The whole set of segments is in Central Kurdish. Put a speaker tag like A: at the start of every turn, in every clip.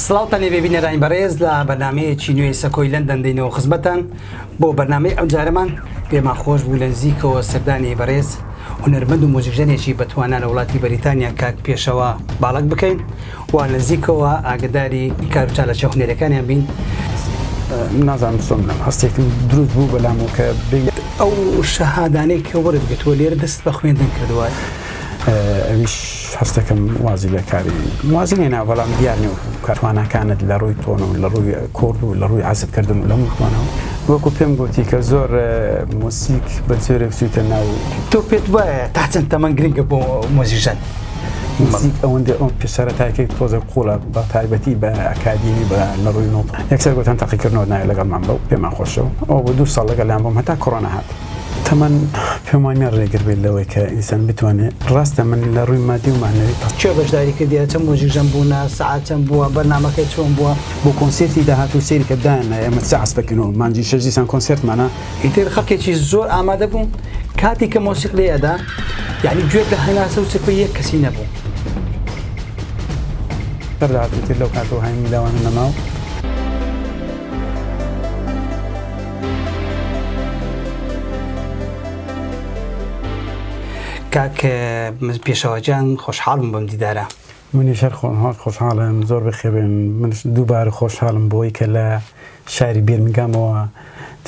A: سڵاوتانی ببینەرانی بەڕێز لە بەرنامەیەکی نوێی سەکۆی لەندەن دێنەوە خزمەتان بۆ بەرنامەی ئەم جارەمان پێمان خۆش بوو لە نزیکەوە سەردانی بەڕێز هونەرمەند و موزیکژنێکی بەتوانە لە وڵاتی بەریتانیا کاک پێشەوە باڵک بکەین و لە نزیکەوە ئاگداری کار و چالەچە هونەرەکانیان بین.
B: نازانم چۆن هەستێکم دروست بوو بەلامەوە کە
A: ئەو شەهادانەی کە وەرگرتووە لێرە دەست بە خوێندن کردووە.
B: ئەویش هەستەکەم وازی لە کاری وازی نێنا بەڵام دیارنی و کارتوانەکانت لە ڕووی تۆنە و لە ڕووی کۆرد و لە ڕووی عەزبکردن و لەموو توانەوە وەکو پێم گوتی کە زۆر موسیک بە جۆرێک چوویتە ناو
A: تۆ پێت وایە تا چەند تەمەن گرنگە بۆ موزیکژن؟
B: موسیک ئەوەندە ئەو پێشەرەتایەکەی تۆزە قوڵە بە تایبەتی بە ئەکادیمی بە لە ڕووی نۆت یەکسەر گوتان تەقیکردنەوە نایە لەگەڵمان بەو پێمان خۆشەوە ئەو بۆ 2 ساڵ لەگەڵیان بۆم هەتا کۆڕۆنا هات تەمەن پێم وانە ڕێگر بێت لەوەی کە ئینسان بتوانێت ڕاستە من لە ڕووی مادی و معنەوی
A: چێ بەشداری کردی چەند موزیکژن بوونە سەعات چەند بووە بەرنامەکەی چۆن بووە
B: بۆ کۆنسێرتی داهات و سەیری کە دایانە ئێمە سەعس بکەنەوە مانجی 6 دیسان کۆنسێرتمانە
A: ئیتر خەڵکێکی زۆر ئامادە بوون کاتی کە مۆسیق لێدا یعنی گوێت لە هەناسە و چکۆی یەک کەسی نەبوو
B: بەرداهاتوتر لەو کاتەوە هایم میلاوانە نەماو
A: کاک پێشەوەجان خۆشحاڵم بەم دیدارە
B: منیش هەر خۆشحاڵم زۆر بەخێبێن منش دووبارە خۆشحاڵم بۆی کە لە شاری بێرمینگامەوە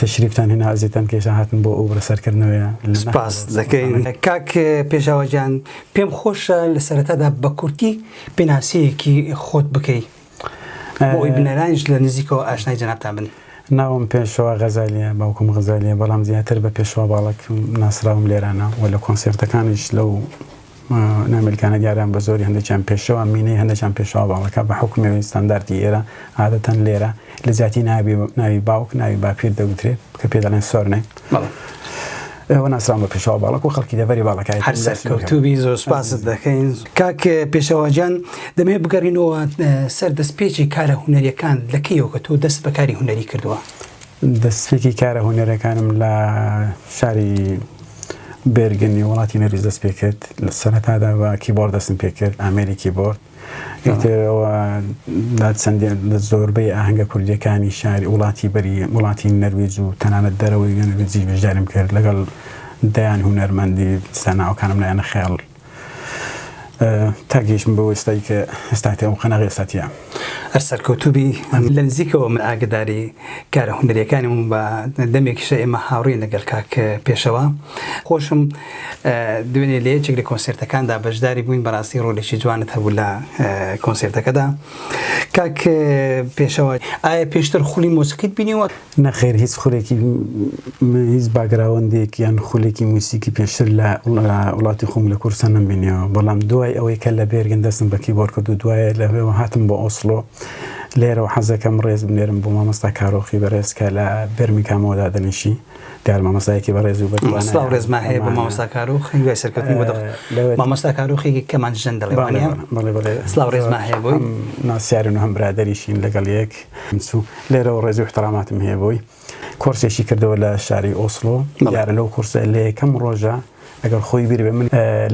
B: تەشریفتان هێنا ئەزیێتان کێشە هاتن بۆ ئەو بەسەرکردنەوەیە
A: سپاس دەکەین کاک پێشەوەجان پێم خۆشە لە سەرەتادا بە کورتی پێناسەیەکی خۆت بکەی بۆی بنەرانیش لە نزیکەوە ئاشنای جەنابتان بن.
B: ناوم پێشەوە غەزالیە باوکم غەزالیە بەڵام زیاتر بە پێشەوە باڵک ناسراوم لێرانە و لە کۆنسێرتەکانیش لەو نامریکانە دیاریان بە زۆری هەندێکیان پێشەوە مینەی هەندێکیان پێشەوە باڵەکە بە حکومەوەی ستانداردی ئێرە عادەتەن لێرە لە زیاتی ناوی باوک ناوی باپیر دەوترێت کە پێ دەڵێن سۆرنەی ئێوە ناسرام بە پێشەوە باڵک و خەڵکی دەڤەری باڵەکای
A: هەر سەرکەوتوبی زۆر سپاست دەکەین. کاک پێشەوەجان دەمێ بگەڕینەوە سەر دەستپێکی کارە هونەریەکان لەکەیەوە کە تۆ دەست بەکاری هونەری کردووە؟
B: دەستپێکی کارە هونەرەکانم لە شاری بێرگنی وڵاتی نەریز دەست پێ کرد لە سەرەتادا بە کیبۆرد دەستم پێ کرد ئامێری کیبۆرد ئیترەوە چەندێن زۆربەی ئاهەنگە کوردیەکانی شاری وڵاتی نەرویج و تەنانەت دەرەوەی نەرویجی بەشداریم کرد لەگەڵ دەیان هونەرمەندی سەناوەکانم لایەنە خێڵ تا گەیشتم بە ئێستای کە ئێستاتی ئەو قەنەغی ئێستاتیە.
A: هەر سەرکەوتوبی لە نزیکەوە من ئاگداری کارە هونەریەکانم بە دەمێکیشە ئێمە هاوڕێین لەگەڵ کاک پێشەوە خۆشم دوێنێ لە یەکێک لە کۆنسێرتەکاندا بەشداری بووین بەڕاستی ڕۆلێکی جوانت هەبوو لە کۆنسێرتەکەدا. کاک پێشەوە ئایا پێشتر خولی مۆسیقیت بینیوە؟
B: نەخێر هیچ خولێکی هیچ باگراوەندێک یان خولێکی موسیقی پێشتر لە وڵاتی خۆم لە کورسان نەمبینیەوە بەڵام دوای ئەوەی کە لە بێرگن دەستم بە کیبۆرد کرد و دوایە لەوێەوە هاتم بۆ ئۆسلۆ لێرەوە حەزەکەم ڕێز بنێرم بۆ مامۆستا کارۆخی بەڕێز کە لە بێرمینگامەوەدا دەنیشی دیار مامۆستایەکی بەڕێز و
A: سڵاو ڕێزمان هەیە بە مامۆستا کارۆخ هەنگوای سەرکەوتنی بۆ مامۆستا کارۆخێکی کەمانجەن دەڵێوانە سڵاو ڕێزمان هەیە بۆی
B: ناسیارن و هەم برادەریشین لەگەڵ یەک چوو لێرەوە ڕێزی و احتراماتم هەیە بۆی کۆرسێکی کردەوە لە شاری ئۆسلۆ دیارە لەو کورسە لە یەکەم ڕۆژە ئەگەر خۆی بیر بێ من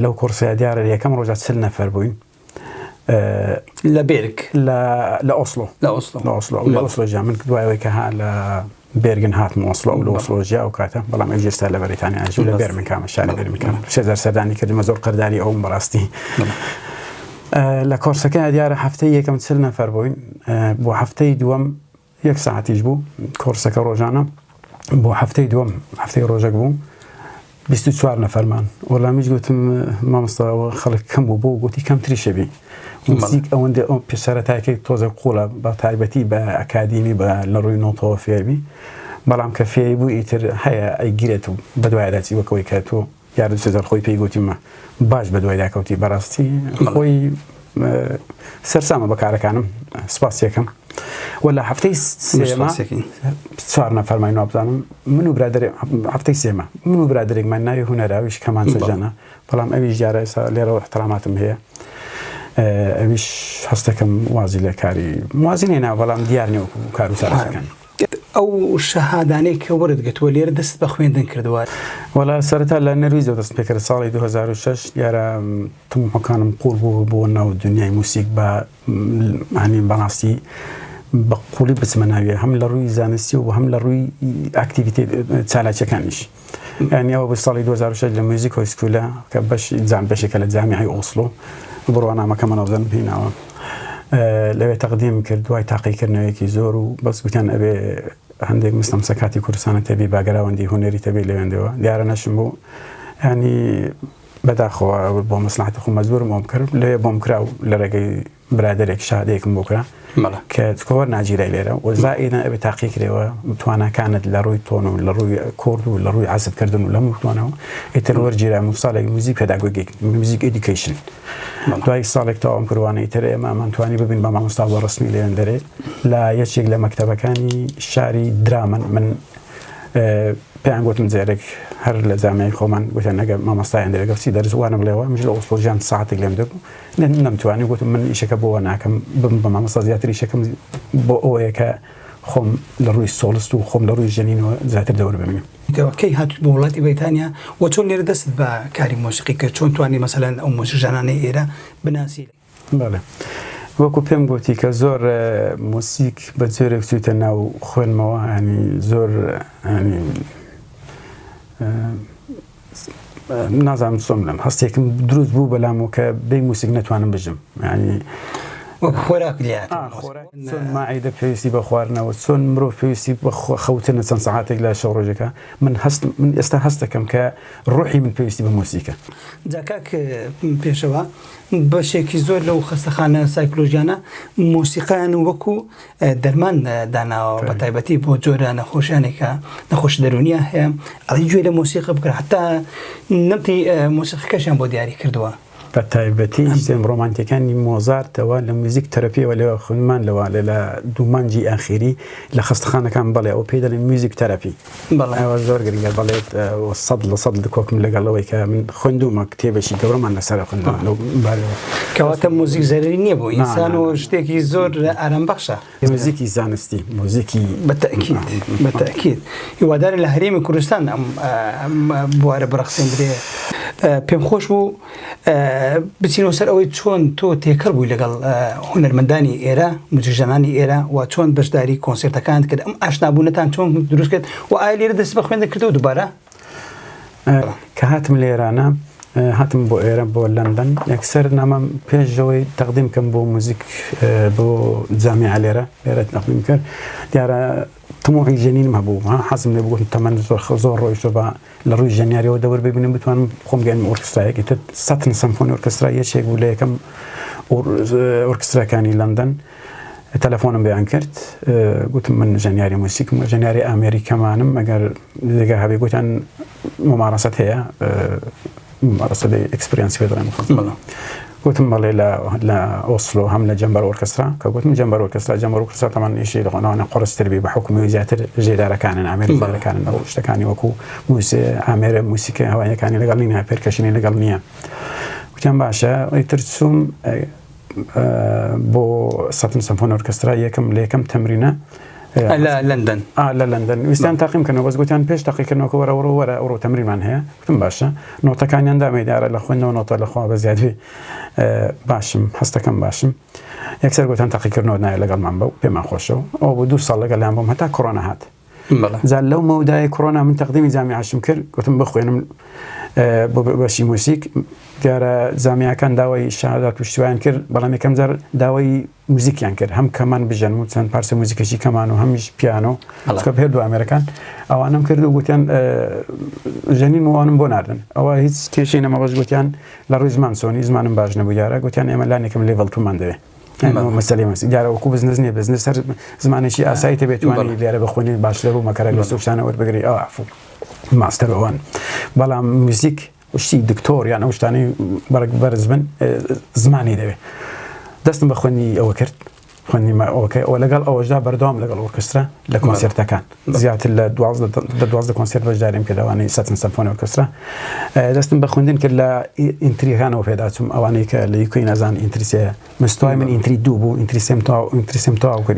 B: لەو کورسە دیارە یەکەم ڕۆژە 40 نەفەر بووین
A: لە بێرگ
B: لە ئۆسلۆ لە ئۆسلۆ جا من دوایەوەی کە ها لە بێرگن هاتم ئۆسلۆ و لە ئۆسلۆژیا و کاتە بەڵام ئەجێستا لە بەریتانیا ئاژوو لە بێرمینگامە شاری بێرمینگام سێزار سەردانی کردمە زۆر قەرداری ئەوم بەڕاستی لە کۆرسەکە دیارە هەفتەی یەکەم 40 نەفەر بووین بۆ هەفتەی دووەم 1 ساعتیش بوو کۆرسەکە ڕۆژانە بۆ هەفتەی دووەم هەفتەی ڕۆژێک بوو 24 نەفەرمان وەڵامیش گوتم مامۆستاەوە خەڵک کەم بوو بۆ گوتی کەمتری شەبی موسیک ئەوەندە ئەو پێشەرەتایەکەی تۆزە قوڵە بە تایبەتی بە ئەکادیمی بە لە ڕووی نۆتەوە فێربی بەڵام کە فێری بوو ئیتر هەیە ئەیگیرێت و بە دوایداچی وەکەوەی کە تۆ یارد سێزار خۆی پێی گوتیمە باش بە دوای داکەوتی بەڕاستی خۆی سەرسامە بەکارەکانم سپاس یەکەم ولا هەفتەی سێمە 4 نەفەرمان نابزانم من و برادێک هەفتەی سێمە من و برادێکمان ناوی هونەراویش کەمانچەژەنە بەڵام ئەویش جارە ئێستا لێرەوە احتراماتم هەیە ئەویش هەستەکەم وازی لە کاری وازی نێنا بەڵام دیار نیە کار و چارەکان
A: أو شهاداني كورد قلت ولي ردست بخوين ذنكر دوار
B: ولا سرتها لأن رويزة دست بكر صالي 2006 يرى طموحه كان مقول بو إنه الدنيا موسيقى يعني بناسي بقولي بس مناوية هم لروي زانستي وهم لروي أكتيفيتي تسالة كانش يعني أول بصالي 2006 لموسيقى وسكولا كبش زعم بشكل جامعي أوسلو برونا ما كمان أظن هنا لو تقديم كرد واي تحقيق كرنا يكي زورو بس قلتان أبي عندك مستمسكاتي كورسانة تبي باقرا وندي هنري تبي ليندوا ديارنا شنبو يعني بدأ خو بمصلحة خو مزبور ممكن لا بمكرا لرجع برادرك شهادك مبكرة كتكور ناجيرة ليرة وزائنا أبي تحقيق لوا متوانا كانت لروي تونو لروي كورد ولروي عزف كردن ولا متوانا يتلور جيرة مصالح موسيقى pedagogik موسيقى education دوای ساڵێک تەواو کردوانەی تر ئێمە ئەمانتوانی ببین بە مامۆستا بە ڕسمی لێن دەرێ لە یەکێک لە مەکتەبەکانی شاری درامن من پێیان گوتم جارێک هەر لە زامەی خۆمان گوتیان ئەگەر مامۆستایان دەرێ گەفتی دەرزوانم لێەوە مژ لە ئۆسلۆژیان ساعتێک لێم دەبوو نەمتوانی گوتم من ئیشەکە بۆەوە ناکەم بم بە مامۆستا زیاتر ئیشەکەم بۆ ئەوەیە کە خۆم لە ڕووی سۆڵست و خۆم لە ڕووی ژەنینەوە زیاتر دەوەر ببینم
A: کەی هاتووت بۆ وڵاتی بریتانیا و چۆن لێرە دەست بە کاری مۆسیقی کرد چۆن توانی مەسەلەن ئەو مۆسیقیژانانەی ئێرە بناسی
B: بەڵێ وەکو پێم گوتی کە زۆر مۆسیق بە جۆرێک چوویتە ناو خوێنمەوە ینی زۆر ینی نازانم چۆن بڵێم هەستێکم دروست بوو بەلامەوە کە بێ مۆسیق نەتوانم بژم ینی
A: خۆراک لێت
B: چۆن ماعیدە پێویستی بە خواردنەوە چۆن مرۆڤ پێویستی بە خەوتنە چەند سەعاتێک لە شەو ڕۆژەکە من ئێستا هەست دەکەم کە ڕوحی من پێویستی بە مۆسیقە
A: جاکاک پێشەوە بەشێکی زۆر لەو خەستەخانە سایکۆلۆژیانە مۆسیقیان وەکو دەرمان داناوە بە تایبەتی بۆ جۆرە نەخۆشیانێکە نەخۆش دەرونیە هەیە ئەڵی گوێ لە مۆسیقە بکرا حتا نەمتی مۆسیقیەکەشیان بۆ دیاری کردووە
B: بە تایبەتی سیستم ڕۆمانتیەکانی مۆزارتەوە لە موزیک تەرەپیەوە لەوە خوێنمان لەوە لە دوومانجی ئاخری لە خەستەخانەکان بڵێ ئەو پێی دەڵێن موزیک تەرەپی ئەوە زۆر گرنگە بڵێت 100% کۆکم لەگەڵەوەی کە من خوێندومە کتێبێکی گەورەمان لەسەر خوێندەوە لەو بارەوە
A: کەواتە موزیک زەرری نییە بۆ ئینسان و شتێکی زۆر ئارامبەخشە
B: موزیکی زانستی موزیکی
A: بەتەکید هیوادارە لە هەرێمی کوردستان ئەم بوارە بڕەخسێندرێ پێم خۆش بوو بچینەوە سەر ئەوەی چۆن تۆ تێکەڵ بووی لەگەڵ هونەرمەندانی ئێرە موزیکژانانی ئێرە و چۆن بەشداری کۆنسێرتەکان کرد ئەم ئاشنابوونەتان چۆن دروست کرد و ئایا لێرە دەست بە خوێندە کردەوە دووبارە
B: کە هاتم لێرانە هاتم بۆ ئێرە بۆ لەندەن یەکسەر نامەم پێشەوەی تەقدیم کەم بۆ موزیک بۆ جامیعە لێرە تەقدیم کرد دیارە تموحی ژەنینم هەبوو حەزم لێ بوو تەمەن زۆر ڕۆیشتە بە لە ڕووی ژەنیاریەوە دەوەر ببینم بتوانم خۆم گەێنم ئۆرکسترایەکی تر سەتن سەمفۆنی ئۆرکسترا یەکێک بوو لە یەکەم ئۆرکستراکانی لەندەن تەلەفۆنم بەیان کرد گوتم من ژەنیاری موسیقم ژەنیاری ئامێریکەمانم ئەگەر لێگە هەبێ گوتیان ممارەسەت هەیە ممارەسە ئەکسپریانسی پێ دەڵێن گوتم بەڵێ لە ئۆسلۆ هەم لە جەمبەر ئۆرکسترا کە گوتم جەمبەر ئۆرکسترا تەمان ئیشی لەخۆنەوەنە قڕستربی بە حکومی زیاتر ژێدارەکانن ئامێریکانەکانن ئەو شتەکانی وەکو ئامێرە موسیقی هەوایەکانی لەگەڵ نینە پێرکەشنی لەگەڵ نییە گوتیان باشە ئیتر چوم بۆ سەتن سەمفۆنی ئۆرکسترا یەکەم لە یەکەم تەمرینە لە لەندەن ویستیان تاقیم کردنەوە بەس گوتیان پێش تاقیکردنەوە وەرە ئەوڕۆ تەمرینمان هەیە گوتم باشە نۆتەکانیان دامێدارە لە خوێندنەوە نۆتە لەخوا بە زیادوی باشم هەستەکەم باشم یەکسەر گوتیان تاقیکردنەوە نایە لەگەڵمان بە و پێمان خۆشەوە ئەو بۆ 2 ساڵ لەگەڵیان بووم هەتا کۆڕۆنا هات زال لەو مەودای کۆڕۆنا من تەقدیمی جامیعەشم کرد گوتم بخوێنم بۆ بەشی موسیق دیارە زامیاکان داوای شەهادات پشتیوانیان کرد بەڵام یەکەم جار داوای موزیکیان کرد هەم کەمان بژەن و چەند پارچە موزیکێکی کەمان و هەمیش پیانۆ هێردوو ئامێرەکان ئەوانم کرد و گوتیان ژەنین وانم بۆ ناردن ئەوە هیچ کێشەی نەمەبەش گوتیان لە ڕووی زمان چۆنی زمانم باش نەبوو دیارە گوتیان ئێمە لانێکم لێڤڵ تومان دەوێت مەسەلەی مەسی دیارە وەکو بزنس نییە بزنس هەر زمانێکی ئاسایی تەبێت توانی لێرە بخوێنی باشتر بوو مەکەرە لە سوشتانە وەربگری ئەوە ماستەر ئەوان بەڵام موزیک شتی دکتۆر یان ئەو شتانەی بەرز بن زمانی دەوێت دەستم بە خوێندنی ئەوە کرد خوندی ما اوکی او لەگەڵ ئەوەشدا بەردەوام لەگەڵ ئۆرکسترا لە کۆنسێرتەکان زیاتر لە 12 کۆنسێرت بەشداریم کردەوەی سەتن سەمفۆنی ئۆرکسترا دەستم بە خوێندن کرد لە ئینتریەکانەوە پێدا چوم ئەوانەی کە لە یوکەی نەزان ئینتریسێ مستوای من ئینتری 2 بوو ئینتریسێم تەواو کرد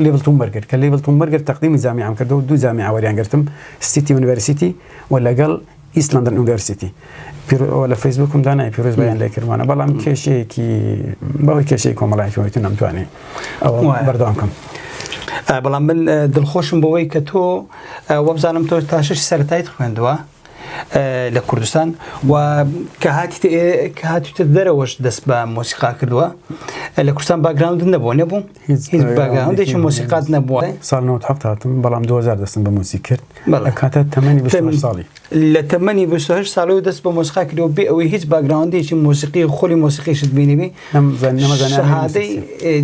B: لێڤڵ 2 وەرگرت کە لێڤڵ 2 وەرگرت تەقدیمی جامیعەم کردەوە و 2 جامیعە وەریان گرتم سیتی یونیڤەرسیتی و لەگەڵ ئیست لەندەن یونیڤەرسیتی لە فەیسبووکم دانای پیرۆز بەیان لێ کردوانە بەڵام کێشەیەکی بەوەی کێشەی کۆمەڵایەتیەوەی نەمتوانی ئەوە بەردەوام بکەم.
A: بەڵام من دڵخۆشم بەوەی کە تۆ وەبزانم تۆ تا 6 سەرەتایت خوێندووە لە کوردستان و کە هاتیتە دەرەوەش دەست بە مۆسیقا کردووە لە کوردستان باگراوند نەبوو هیچ باگراوندێکی مۆسیقات نەبووە.
B: ساڵ 97 هاتم بەڵام 2000 دەستم بە موسیق کرد کاتە تەمەنی 28 ساڵی
A: لە تەمەنی 28 ساڵەوە دەست بە مۆسیقا کردەوە بێ ئەوەی هیچ باگراوندێکی مۆسیقی خۆلی مۆسیقیشت بینیبی شەهادەی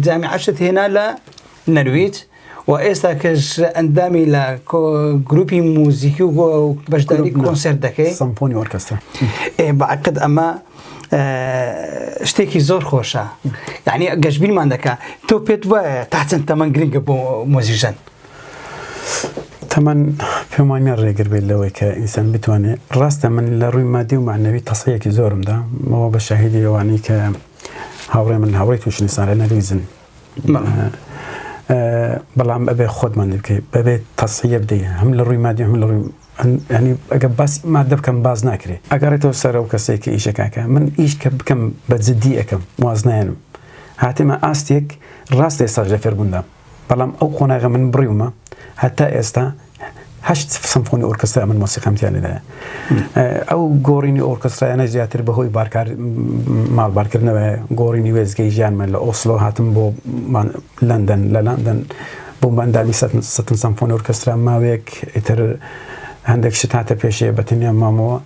A: جامیعەشت هێنا لە نەرویج و ئێستا کەش ئەندامی لە گروپی موزیکی و بەشداری کۆنسێرت دەکەی
B: سەمفۆنی ئۆرکسترا
A: بەعقد ئەمە شتێکی زۆر خۆشە یعنی گەشتبیرمان دەکات تۆ پێت وایە تا چەند تەمەن گرنگە بۆ مۆزیژەن
B: تەمەن پێمانیان ڕێگر بێت لەوەی کە ئینسان بتوانێت ڕاستە من لە ڕووی مادی و معنەوی تەسەیەکی زۆرمدا ئەوە بە شاهیدی ئەوانەی کە هاوڕێ من هاوڕێی تووشنیستان لە نەرویزن بەڵام ئەبێ خۆتمان بکەیت بەبێت تەسەیە بدەیت هەم لە ڕووی مادی هەم لە ڕووی ینی ئەگە باسی مادە بکەم باز ناکرێت ئەگەڕێتەوە سەر ئەو کەسێک کە ئیشەکەکە من ئیش کە بکەم بە جددی ئەەکەم وازنایەنم هاتمە ئاستێک ڕاست ئێستاش لە فێربووندا بەڵام ئەو قۆناغە من بڕیومە هەتا ئێستا 8 سمفۆنی ئۆرکسترا من مۆسیقەمتیان لێدایە ئەو گۆڕینی ئۆرکسترایانە زیاتر بەهۆی ماڵبارکردنەوە گۆڕینی وێزگەی ژیانمە لە ئۆسلۆ هاتم بۆ لەندەن لە لەندەن بۆ ماندامی سەتن سمفۆنی ئۆرکسترا ماوەیەک ئیتر هەندێک شت هاتە پێشێ بەتەنیا مامەوە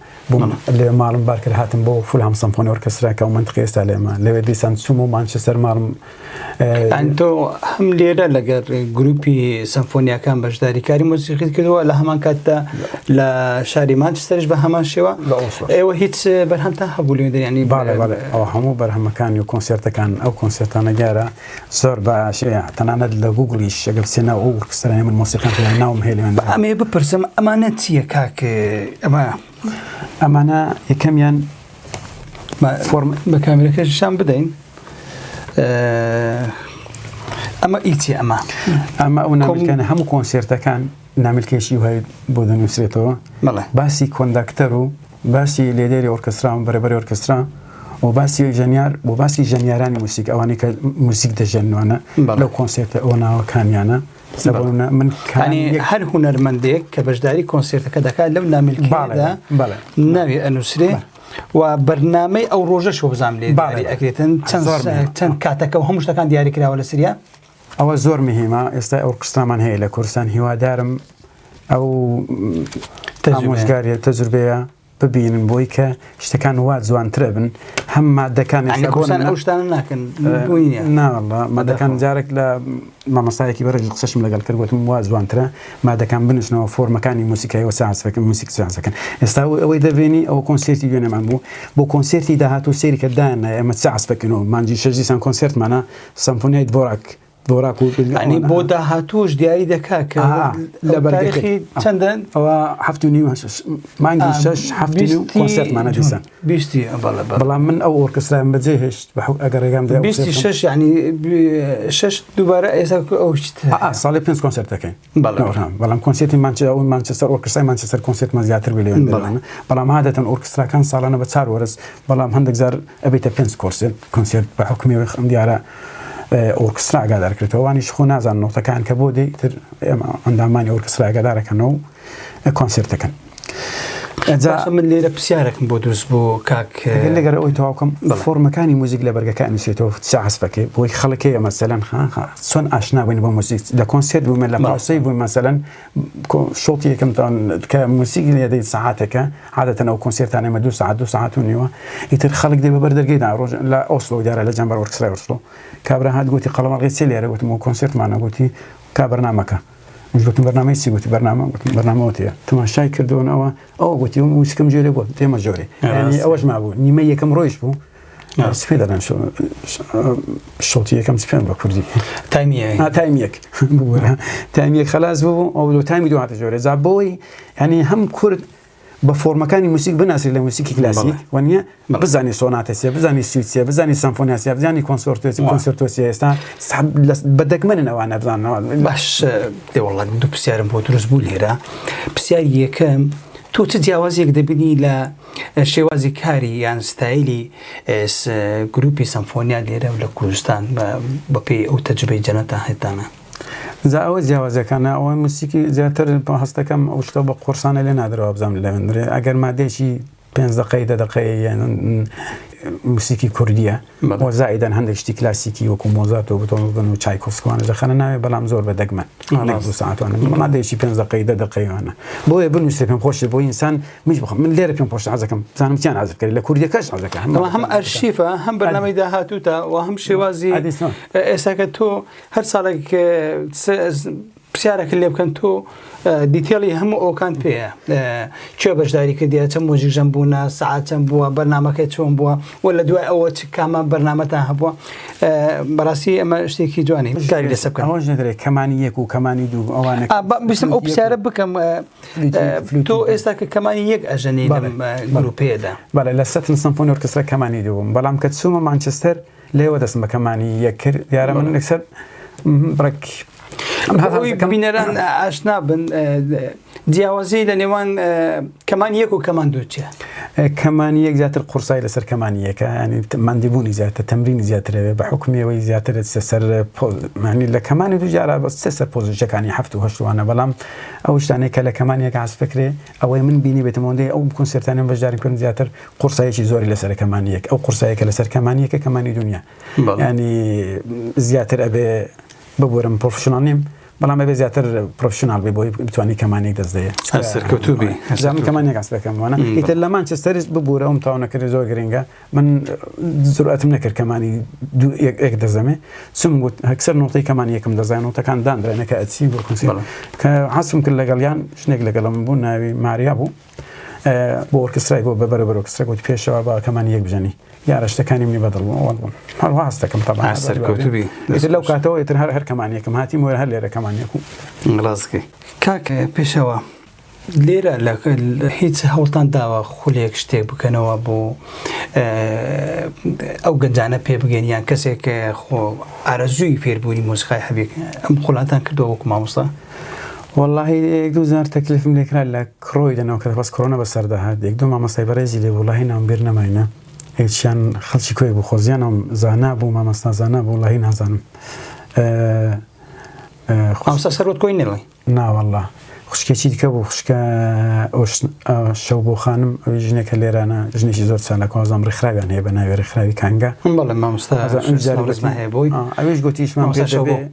B: لێ ماڵم بارکرد هاتم بۆ فولهام سمفۆنی ئۆرکسترا کە منطقەی ئێستا لێمە لەوێ دیسان چووم و مانچستەر ماڵم
A: تۆ هەم لێرە لەگەر گروپی سمفۆنیەکان بەشداریکاری مۆسیقیت کردووە لە هەمان کاتدا لە شاری مانچستەرش بە هەمان شێوە ئێوە هیچ بەرهەمتان هەبوو لێدە ینی
B: ئەو هەموو بەرهەمەکانی و کۆنسێرتەکان ئەو کۆنسێرتانە دیارە زۆر باشە تەنانەت لە گوگڵیش ئەگەر بچێنە ئەو ئۆرکسترای من مۆسیقیان ناوم هێڵێن
A: ئەمێ بپرسم ئەمانە چییە کاک
B: ئەمانە یەکەمیان
A: بە کامێرەکەشان بدەین ئەمە ئیچی ئەمە
B: ئەو نامیلکانە هەموو کۆنسێرتەکان نامیلکێشی وهەیە بۆ دەنووسرێتەوە باسی کۆنداکتەر و باسی لێدێری ئۆرکسترا و بەرەبەری ئۆرکسترا و باسی ژەنیار بۆ باسی ژەنیارانی موسیق ئەوانەی کە موسیق دەژێنوانە لەو کۆنسێرتە ئەوە ناوەکانیانە من
A: هەر هونەرمەندێک کە بەشداری کۆنسێرتەکە دەکات لەو نامیلکێدا ناوی ئەنووسرێ و بەرنامەی ئەو ڕۆژەش بزانام لێ ئەکرێتن چەند کاتەکە و هەموو شتەکان دیاری کراوە لە سریە
B: ئەوە زۆر مهمە ئێستا ئۆرکسترامان هەیە لە کوردستان هیوادارم ئەو ئامۆژگاریە تەجروبەیە ببینن بۆی کە شتەکان وا جوانترە بن هەم مادەکانی
A: ئەو شتانە ناکەن
B: ناوەڵڵا مادەکان جارێک لە مامۆستایەکی بەرەژ قسەشم لەگەڵ کرد گوتم وا جوانترە مادەکان بنووسنەوە فۆرمەکانی موسیقایی و ساعسەکەن موسیق ساعسەکەن ئێستا ئەوەی دەبێنی ئەوە کۆنسێرتی دوێنەمان بوو بۆ کۆنسێرتی داهاتوو سێری کە دایانە ئێمە ساعس بکەنەوە مانجی 6 دیسان کۆنسێرتمانە سەمفۆنیای دڤۆراک
A: ینی بۆ داهاتووش دیاری دەکات کە لە بەرەخی چەندەن
B: ئەوە مانگی 6 کۆنسێرتمانە دیسان بەڵام من ئەو ئۆرکسترایم بەجێ هێشت ئەگەر ڕێگام
A: 26 ینی 6 دووبارە ئێستا ئەو
B: ساڵی 5 کۆنسێرت دەکەین بەڵام کۆنسێرتی مانچستەر ئۆرکسترای مانچستەر کۆنسێرتمان زیاتر بێ لێوێن بەڵام عادەتەن ئۆرکستراکان ساڵانە بە 4 وەرز بەڵام هەندێک جار ئەبێتە 5 کۆنسێرت بە حکومی ئەم دیارە ئۆرکسترا ئاگادارکرێتەوە وانیش خۆ نازان نۆتەکان کە بۆ دیتر ئێمە ئەندامانی ئۆرکسترا ئاگادارەکەنەوە کۆنسێرتەکەن
A: من لێرە پرسیارێکم بۆ دروست بوو کاک
B: لەگەر ئەوەی تەواوکەم فۆرمەکانی موزیک لە بەرگەکە ئەنووسێتەوە ساعس بکەی بۆی خەڵکەیە مەسەلەن چۆن ئاشنا بووین بە موزیک لە کۆنسێرت بوومە لە پاسەی بووین مەسەلەن شۆڵی یەکەمتان کە موسیقی لێدەی ساعاتێکە عادەتەن ئەو کۆنسێرتانێمە 2 ساعت و نیوە ئیتر خەڵک دێ بەبەر دەرگەیدا ڕۆژ لە ئۆسلۆ دیارە لە جەمبەر ئۆرکسترای ئۆسلۆ کابرا هات گوتی قەڵەمەڵغی چێ لێرە گوتم و کۆنسێرتمانە گوتی کا بەرنامەکە گوتم بەرنامەی چی گوتی بەرنامەوەتیە تماشای کردوونەوە ئەو گوتی موسیقم جێرە بووە تێمە جۆرێ ئەوەش مابوو نیمە یەکەم ڕۆیش بوو سفيد أنا شو الشوطية كم سفين بكردي
A: تايمية
B: تايميك تايميك خلاص بو أو لو تايمي دو هاتجوري زعبوي يعني هم كرد بفور مكان الموسيقى بناس اللي موسيقى كلاسيك ونيا بزاني سوناتسيا بزاني سويتسيا بزاني سيمفونياسيا بزاني كونسرتوسيا سحب بدك من أو أنا بزان
A: باش دي والله دو بسيار بودرس بوليرا بسيار يكم تو تجاوز يقدر بني لا شوازي كاري يعني ستايلي جروبي سيمفونيا ليرا ولا كردستان ببي أو تجربة جنتا هتانا
B: زاوز جواز كان أو موسيقى زياتر بحثكم أو شتى بقرصان اللي نادر أبزام لندري أجر ما دشي 5 دقائق يعني موسيقى كردية وزائدا عندك شتى كلاسيكي وكوموزات وبتونغن وتشايكوفسكي وأنا دخلنا بلام زور بدقمن نقدر ساعات وأنا ما دشي 5 دقائق أنا بوي بنوسيقى خوش بوي إنسان مش بخم من ليرة بيوم خوش عزكم إنسان متيان عزك كلا كردية كاش عزك
A: هم أرشيفة هم برنامج ده هاتوتا وهم شوازي إساكتو هر صارك بسيارك اللي بكنتو ديتيلي هم أو كان فيها شو بجداري كده تم موجود جنبونا ساعات جنبوا برنامج كتوم بوا ولا دواء أو كمان برنامج تهبوا براسي أما اشتكي جواني قال لي سبكان
B: أوجه ندري كمان يك وكمان يدو أو أنا
A: بسم أو بسيارة بكم تو إستاك كمان يك أجني لم جروبيه ده
B: بله لسات السيمفوني أوركسترا كمان يدو بلام كتسوما مانشستر ليه وده اسمه كمان يكر يا رمن نكسر برك
A: بينران عشنا بن دياوزي لنوان كمان يكو كمان دوتشا
B: كمان يك زيادة القرصة لسر كمان يك يعني مندبوني زيادة تمرين زيادة بحكمي وي زيادة سر يعني لكمان دوجارة بس سر بوزيشن يعني حفتو هشلو أنا بلام أوش تاني كلا كمان يك عس فكرة أو من بيني بتموندي أو بكونسرتاني بجاري كون زيادة قرصة يشي زوري لسر كمان يك أو قرصة يك لسر كمان يك كمان دنيا يعني زيادة أبي ببورم بروفيشناليم بلا ما بزياتر بروفيشنال بيبوي بتواني كمان يدزديه
A: أسر كتبي
B: زمان كمان يقصد كم وانا يتلا مانشستر ببورهم تاونا كريزو جرينجا من زرقت منكر كمان دو يقدزمه ثم قلت هكسر نقطة كمان يكم دزاين نقطة كان داندر أنا كأتسيب وكونسيل كحسم كل قليان شنيق لقلم بونا ماريابو بوركسترا يقول ببربر أوركسترا قلت فيش شباب كمان يجبجني يا رشته كان يمني بدل والله هل واسطكم طبعا
A: أسر كتبي
B: إذا لو كاتو يتنهر كمان يكم هاتي مو هل ليرة كمان يكون
A: راسك كاك بيشوا ليرة لك الحيت هولتان داوا خليك شتيك بكنوا بو أو جنجانا بيبجين يعني كسيك خو أرزوي فير بوني موسيقى حبيك أم خلاتان كدوك ما مصطفى
B: والله يقدو زار تكلف ملك لا كرويد أنا وكذا بس كورونا بس صار ده هاد يقدو ما مصطفى برازيلي والله هنا بيرنا معنا إيشان خلشي كوي بخوزيانهم زانابو ما مصنا زانابو والله هنا زانم
A: خمسة سروت كوين لي
B: نا والله خشكة شيء كابو خشكة أوش شوبو خانم جنيك اللي رانا جنيش زور سنة كوزام رخراوي يعني بنا رخراوي كانجا
A: والله ما مستاهل اسمه بوي
B: أبيش قلتيش من بيد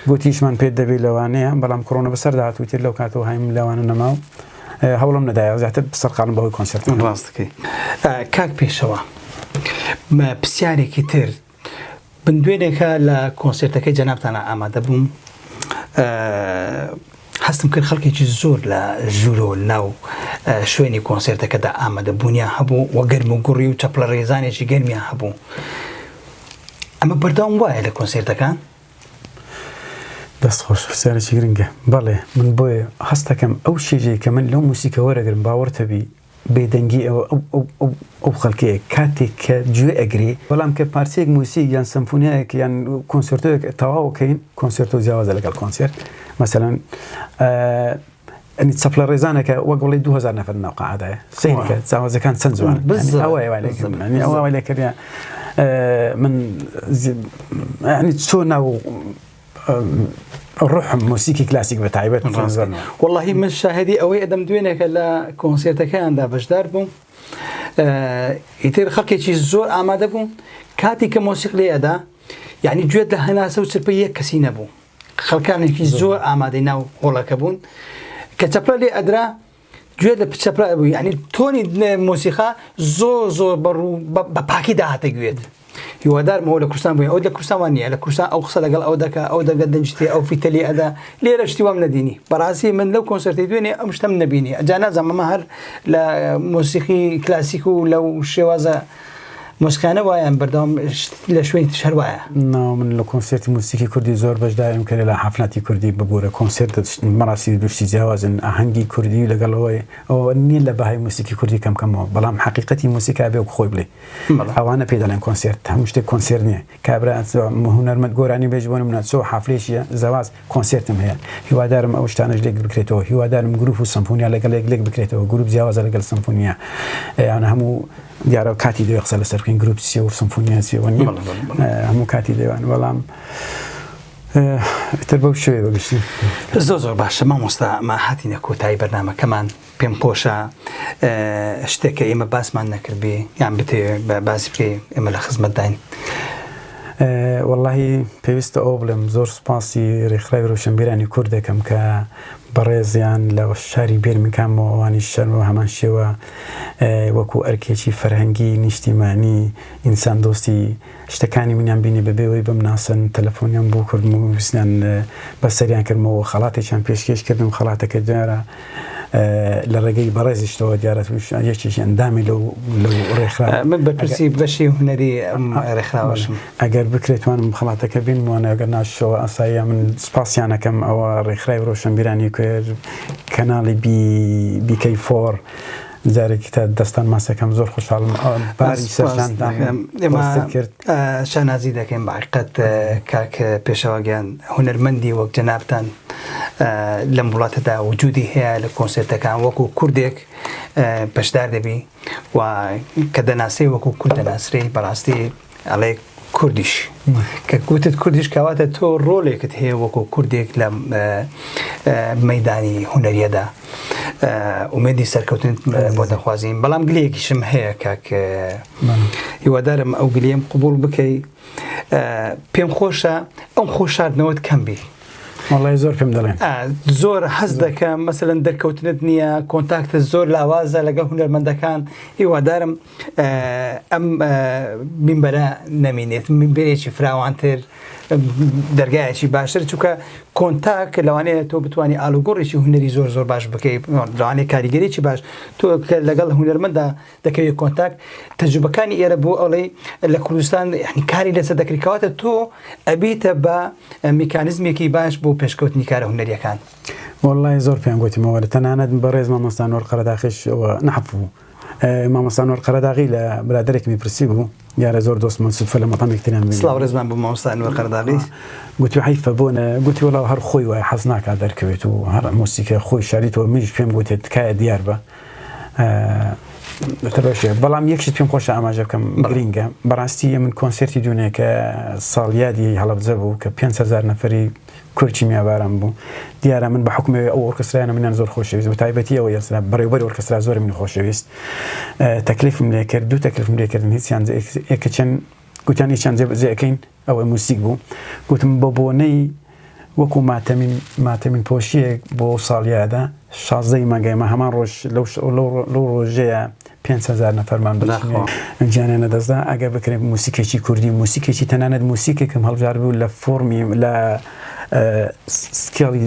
B: قلتيش من بيد دبي لوانية بلام كورونا بسر دعت ويتر لو كاتو هايم لوانا نماو هولم ندايا زعتر بسرقة على بهوي كونسرت
A: راستك كاك بيشوا ما بسياري كتير بندوينك لا كونسرتك جنابتنا آماده بوم حستم كل خلقي جزور لا جورو ناو شويني كونسرتك دا آماده بونيا هبو وقرمو قريو تبلا ريزاني شي قرميا هبو أما بردام واي لكونسرتك
B: دست خوش بسیاری چیگرینگه بله من باید هسته کم او شیجی که من لو موسیقی ورگرم باور تبی بدنگی او خلقی کاتی که جو اگری ولام که پارتی یک موسیقی یا سمفونیه که یا کنسرتو یک تواو کین کنسرتو جواز لگل کنسرت مثلا أني تصفل رزانة كوقولي 2000 نفر نوقع عادة سينك جواز كان سنزوان يعني أوي عليك يعني أوي عليك يا من يعني تسونا الروح موسيقي كلاسيك بتاعي
A: والله من شاهدي أوي أدم دوينك لا كونسرت كان دا باش داربون يتير خلقي شي زور آماده بون كاتي كموسيقى أدا يعني جواد لهنا سو سربيه كسينه بون خلقان شي زور آماده ناو ولا كبون كتبلا لي أدرا جواد بتشبلا أبو يعني توني موسيقى زو برو بباكي دا هتجواد يودار ما هو لكرسان بوي أو لكرسان واني على كرسان أو خصلا قال أو دكا أو دكا دنجتي أو في تلي أدا ليه رشتي وامن ديني براسي من لو كونسرتي دويني مش تم نبيني جانا زمان مهر لا موسيقي كلاسيكو لو شوازة موسیقیانە وایە بەردەوام لە شوێنی تر وایە
B: من لە کۆنسێرتی موسیقی کوردی زۆر بەشدارم کە لە حەفڵاتی کوردی ببوورە کۆنسێرت مەراسی دوشتی جیاوازن ئاهەنگی کوردی لەگەڵەوەی ئەوە نییە لە بەهای موسیقی کوردی کەمکەمەوە بەڵام حقیقەتی موسیقا بێ و خۆی بڵێ ئەوانە پێ دەڵێن کۆنسێرت هەموو شتێک کۆنسێرت نییە کابرا هونەرمەند گۆرانی بێژ بۆ نمونە چۆ حەفلێکی زەواج کۆنسێرتم هەیە هیوادارم ئەو شتانەش لێک بکرێتەوە هیوادارم گروپ و سمفۆنیا لەگەڵ لێک بکرێتەوە گروپ جیاوازە لەگەڵ سمفۆنیا یانە هەموو دیارە کاتی دەوێ قسە لەسەر بکەین گروپ چیە و سمفۆنیا چیەوە نییە هەموو کاتی دەوێن بەڵام تر بەو شوێ بگەشتین
A: زۆر باشە مامۆستا ما هاتینە کۆتایی بەرنامەکەمان پێم خۆشە شتێکە ئێمە باسمان نەکردبێ یان بتێ باسی بکەی ئێمە لە خزمەتداین
B: واللهی پێویستە ئەو بڵێم زۆر سوپاسی ڕێکخراوی ڕۆشنبیرانی کورد دەکەم کە بەڕێزیان لە شاری بێرمینگهامەوە ئەوانی شەرمەوە هەمان شێوە وەکو ئەرکێکی فەرهەنگی نیشتیمانی ئینسان دۆستی شتەکانی منیان بینی بەبێەوەی بمناسن تەلەفۆنیان بۆ کردم و ویستیان بەسەریان کردمەوە خەڵاتێکیان پێشکەش کردم خەڵاتەکە دیارە لە ڕێگەی بەڕێزیشتەوە دیارەت یەکێکی ئەندامی لەو ڕێکخراوە
A: من بەپرسی بەشی هونەری ڕێکخراوەشم ئەگەر
B: بکرێتوانم خەڵاتەکە بینمانە ئەگەر ناشەوە ئاساییە من سپاسیانەکەم ئەوە ڕێکخراوی ڕۆشنبیرانی کرد کەناڵی بیکەی فۆر جارێکی تا دەستان ماسەکەم زۆر خۆشحاڵم باری سەرشاندان
A: کرد شانازی دەکەین بەحقیقەت کاک پێشەواگیان هونەرمەندی وەک جەنابتان لەم وڵاتەدا وجودی هەیە لە کۆنسێرتەکان وەکو کوردێک بەشدار دەبی و کە دەناسێ وەکو کورد دەناسرێ بەڕاستی ئەڵێ کوردیش کە گوتت کوردیش کەواتە تۆ ڕۆڵێکت هەیە وەکو کوردێک لە مەیدانی هونەریەدا ئومێدی سەرکەوتن بۆ دەخوازیین بەڵام گلەیەکیشم هەیە کاک هیوادارم ئەو گلەیەم قبول بکەی پێم خۆشە ئەم خۆشاردنەوەت کەم بی
B: والله زۆر پێم دەڵێن
A: زۆر حەز دەکەم مەسەلەن دەرکەوتنت نییە کۆنتاکتت زۆر لاوازە لەگەڵ هونەرمەندەکان هیوادارم ئەم مینبەرە نەمینێت مینبەرێکی فراوانتر دەرگایەکی باشتر چونکە کۆنتاک لەوانەیە تۆ بتوانانی ئالوگۆڕێکی هونەری زۆر زۆر باش بکەیت لەوانەیە کاریگەریی باش تۆ لەگەڵ هونەرمەندا دەکەوێت کۆنتاک تەجروبەکانی ئێرە بۆ ئەڵێ لە کوردستان کاری لەسەر دەکریکەواتە تۆ ئەبیتە بە میکانیزمێکی باش بۆ پێشکەوتنی کارە هونەریەکان
B: والله زۆر پێیان گوتیمەوە تەنانەت بەڕێز مامۆستا نۆر قەرەداغیش نەحەفوو مامۆستا نۆر قەرەداغی لە برادێکی میپرسی بوو دیارە زۆر دۆستمان سوفە لە مەقامێکتریان
A: سڵاو ڕێزمان بۆ مامۆستا نۆر قەرەداغی
B: گوتی حیفە بۆنە گوتی وەڵاو هەر خۆی وایە حەز ناکات دەرکەوێت و هەر موسیقە خۆی شاریتەوە منیش پێم گوتێت تکایە دیار بە باشێ بەڵام یەکشت پێم خۆشە ئاماژە بکەم گرینگە بەڕاستی من کۆنسێرتی دوونێ کە ساڵیادی هەڵەبجە بوو کە 5,000 نەفەری کورچی میابارم بوو دیارە من بە حکومەوەی ئەو ئۆرکسترایانە منیان زۆر خۆشەویست بە تایبەتی ئەوە یاسرا بەڕێوەبەری ئۆرکسترا زۆر من خۆشەویست تەکلیفم لێ کرد دوو تەکلیفم لێ کردن هیچیان یەکە چەند گوتیان هیچیان جێبەجێەکەین ئەوەی موسیق بوو گوتم بە بۆنەی وەکو ماتەمین پۆشیەک بۆ ساڵیادا 16 مانگایمە هەمان ڕۆژ لەو ڕۆژەیە 5,000 نەفەرمان بەجیانە دەستدا ئەگەر بکرێت موسیقێکی کوردی موسیقێکی تەنانەت موسیقێکم هەڵبژار بوو لە فۆرمی لە سکێڵی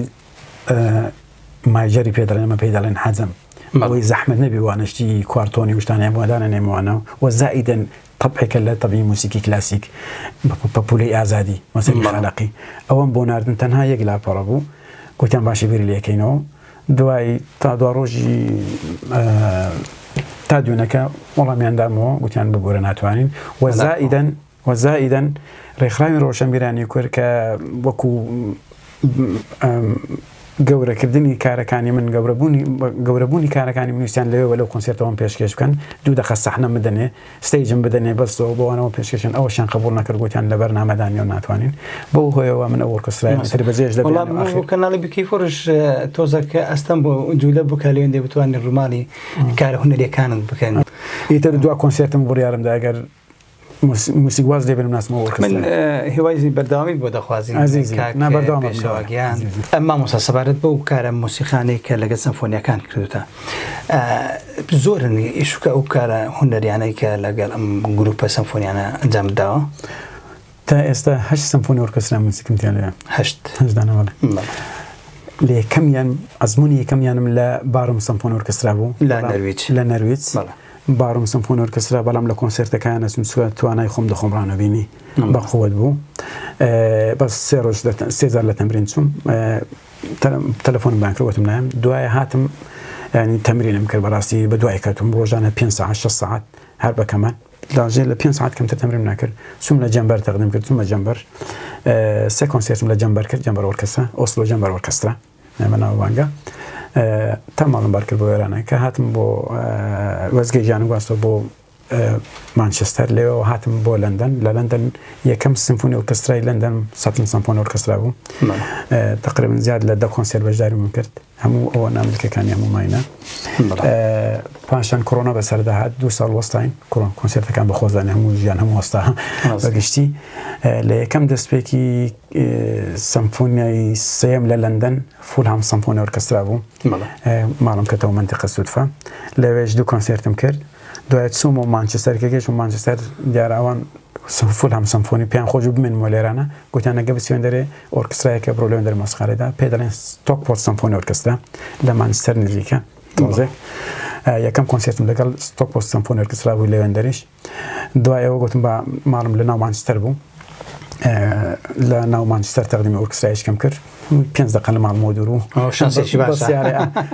B: ماژەری پێدەڵێن ئەمە پێی دەڵێن حەجەم ئەوەی زەحمەت نەبی وانشتی کوارتۆنی وشتانیان بۆدانە نێموانە و زائیدەن طبعێکە لە طبعی موسیقی کلاسیک بە پولەی ئازادی مەسەلی خەلاقی ئەوەم بۆ ناردن تەنها یەک لاپەڕە بوو گوتیان باشی بیری لێکەینەوە دوای تا دو ڕۆژی تا دوێنەکە وەڵامیاندامەوە گوتیان بگۆرە ناتوانین وەزائیدەن ڕێکخراوی ڕۆشنبیرانی کورد کە وەکو گەورەکردنی کارەکانی من گەورەبوونی کارەکانی منویستیان لەوێ لەو کۆنسێرتەوەم پێشکەش بکەن 2 دقە سەحنە بدەنێ ستەیجم بدەنێ بەسەوە بۆوانەوە پێشکەشن ئەوەشیان قبوڵ نەکرد گوتیان لە بەرنامەدانیەوە ناتوانین بەو هۆیەوە من ئەو ئۆرکسترای سەر بەجێش
A: دەبێت کەناڵی بکەی فۆرش تۆزەکە ئەستەم بۆ جوولە بکە لێوێن دێ بتوانین ڕووماڵی کارە هونەریەکانت بکەن
B: ئیتر دوا کۆنسێرتم بڕیارمدا ئەگەر موسیقواز دەبێن ناسمەوە
A: من هیوای بەردەوامی بۆ دەخوازیین پێشەواگیان ئەمما مۆستا سەبارەت بەو کارە موسیقانەی کە لەگەڵ سەمفۆنیەکان کردوتە زۆرن ئیشوکە ئەو کارە هونەریانەی کە لەگەڵ ئەم گروپە سەمفۆنیانە ئەنجام داوە
B: تا ئێستا 8 سەمفۆنی ئۆرکسترا موسیقمتیان لێ
A: 8
B: دانەوە لە یەکەمیان ئەزمموی یەکەمیانم لە بارم سەمفۆنی ئۆرکسترا بوو
A: لە نەرویج
B: بارم سمفۆنی ئۆرکێسترا بەڵام لە کۆنسێرتەکان ئەچوون توانای خۆم دەخۆمڕانەبینی بەخۆت بوو بەس 3 ڕۆژ 3 لە تەمرین چووم تەلەفۆنم بان کرد وتم نایم دوایە هاتم ینی تەمرینم کرد بەڕاستی بە دوای کەوتم ڕۆژانە 5 ساعت 6 ساعت هەر بە کەمان لاژێ لە 5 ساعت کەمتر تەمرین ناکرد چووم لە جەمبەر تەقدیم کرد چوومە جەمبەر 3 کۆنسێرتم لە جەمبەر کرد جەمبەر ئۆرکێسترا ئۆسلۆ جەمبەر ئۆرکێسترا ناو بانگە تا ماڵم بار کرد بۆ وێرانە کە هاتم بۆ وەزگەی ژیانم گواستەوە بۆ مانچستەر لێەوە هاتم بۆ لەندەن لە لەندەن یەکەم سیمفۆنی ئۆرکێسترای لەندەن سەتن سیمفۆنی ئۆرکێسترا بوو تقریبا زیاد لە 10 کۆنسێرت بەشداریم کرد هەموو ئەوە ناملکەکانی هەموو ماینە پاشان کۆرۆنا بەسەردا هات 2 ساڵ وەستاین کۆنسێرتەکان بە خۆزانانی هەموو ژیان هەموو وەستا بەگشتی لە یەکەم دەستپێکی سیمفۆنیای سێم لە لەندەن فولهام سیمفۆنی ئۆرکێسترا بوو ماڵم کەتەوە منتیقە سوودفە لەوێش 2 کۆنسێرتم کرد دوای چوومەوە مانچستەر کە گەیشتم مانچستەر دیاراوان فولهام سیمفۆنی پێیان خۆش و بمێنمەوە لێرانە گوتیان ئەگە بچێن دەرێ ئۆرکێسترایەکە بڕۆ لەوێن دەرێ مەسخارەدا پێ دەڵێن ستۆکپۆرت سیمفۆنی ئۆرکێسترا لە مانچستەر نزیکە تۆزێ یەکەم کۆنسێرتم لەگەڵ ستۆکپۆرت سیمفۆنی ئۆرکێسترا بوو لەوێن دەریش دوایەوە گوتم بە ماڵم لە ناو مانچستەر بوو لە ناو مانچستەر تەقدیمی ئۆرکێسترایشکەم کرد 5 دقە لە ماڵمەوە دوور و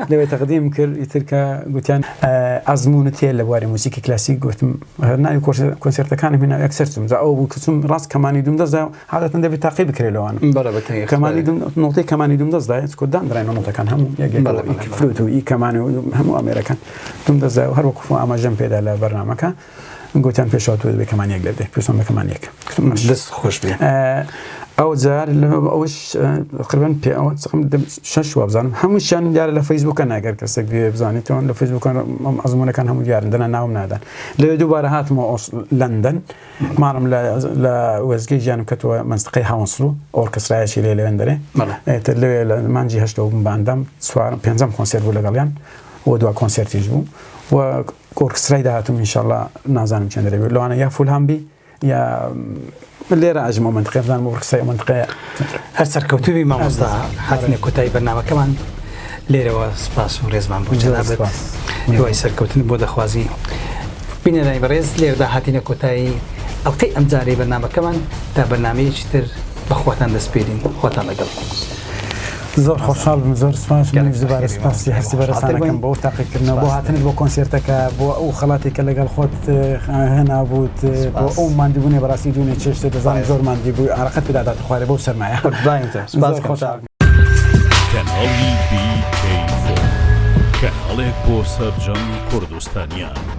B: لەوێ تەقدیم کرد ئیتر کە گوتیان ئەزمونت هەیە لە بواری موسیقی کلاسیک گوتم ناوی کۆنسێرتەکانم هێنا ئەکسەرچم ئەو بوو کەچم ڕاست کەمانی دوم دەستدا عادەتەن دەبێت تاقی بکرێت لەوانە کەمانی نۆتەی کەمانی دوم دەستدا چکۆ دانراین نۆتەکان هەموو فلوت و ئی کەمانی و هەموو ئەمریکان دوم دەستدا و هەروەکو ئاماژەم پێدا لە بەرنامەکە گوتیان پێشەوە تۆ دەبێت کەمانیەک لێ بدەیت پێشتم بە کەمانیەک
A: دەست خۆش بێ
B: ئەو جار ئەوش تقریبا پێ ئەوە 6 بزانم هەمووشیان دیارە لە فەیسبووکە ناگەر کەسێک بێ بزانیتەوە لە فەیسبووکە ئەزمونەکان هەموو دیارن دەنا ناوم نادەن لەوێ دووبارە هاتمەوە لەندەن ماڵم لە وەزگەی ژیانم کەتەوە مەنستقەی هاوسڵ ئۆرکێسترایەکی لێ لەوێن دەرێ لەوێ لە مانجی هەشتەوە بووم بەندەم 5ەم کۆنسێرت بوو لەگەڵیان و دوا کۆنسێرتیش بوو و ئۆرکێسترای داهاتم ئینشاءڵڵا نازانم چەند دەرێت لەوانە یا فولهامبی یا لێرە ئەژمە منتقی بزانم ئۆرکێسترای منتقەیە
A: هەر سەرکەوتووی مامۆستا هاتنە کۆتایی بەرنامەکەمان لێرەوە سپاس و ڕێزمان بۆ جەنابەت هیوای سەرکەوتن بۆ دەخوازی بینەرانی بەڕێز لێرەدا هاتینە کۆتایی ئەڵقەی ئەم جارەی بەرنامەکەمان تا بەرنامەیەکی تر بەخواتان دەسپێرین خۆتان لەگەڵ
B: زۆر خۆشحاڵ بم زۆر سپاس دووبارە سپاسی هەستی بەرەسانەکەم بۆ تاقیکردنەوە بۆ هاتنت بۆ کۆنسێرتەکە بۆ ئەو خەڵاتی کە لەگەڵ خۆت هێنا بووت بۆ ئەو ماندووبوونێ بەڕاستی دوونێ چێشتە دەزانم زۆر ماندی بووی ئارەقەت پێدادات خوارێ بۆ سەرمایە
A: سپاس خۆشحاڵ
C: کەناڵی BK4 کەناڵێک بۆ سەرجەم کوردستانیان